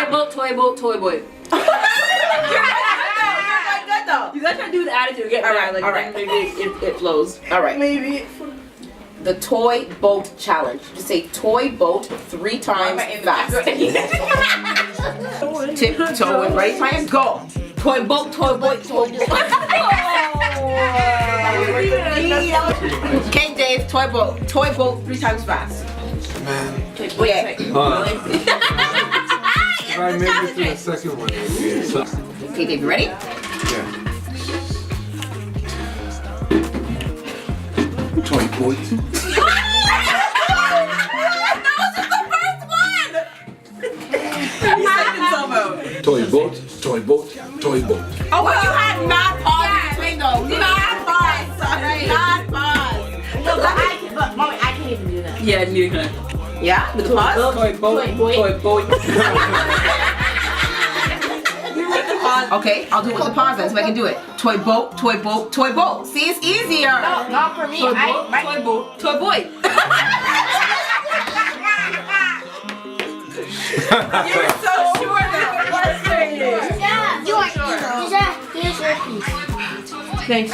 boat, toy boat, toy boy. You're good though. You guys try to do the attitude. Get Alright, like alright. maybe it flows. Alright. Maybe. The toy boat challenge. Just say toy boat 3 times fast. Tiptoe and ready, time, go. Toy boat, toy boy, toy boy. Okay, Dave, toy boat 3 times fast. Man. Toy boy, Yeah. If I made it to the second one, it would be a suck. Okay, Dave, you ready? Yeah. Toy boy. Toy boat, toy boat, toy boat. Oh, well, you had mad pause between those. Mad pause. Mad pause. But mommy, I can't even do that. Yeah, neither can I. Yeah, with the pause? Toy boat, toy boy. Okay, I'll do it with the pause then so I can do it. Toy boat, toy boat, toy boat. See, it's easier. No, not for me. Toy boat, toy boat, toy boy. You're so sure that it was for you. Yeah, you are sure. Here's your piece. Thanks.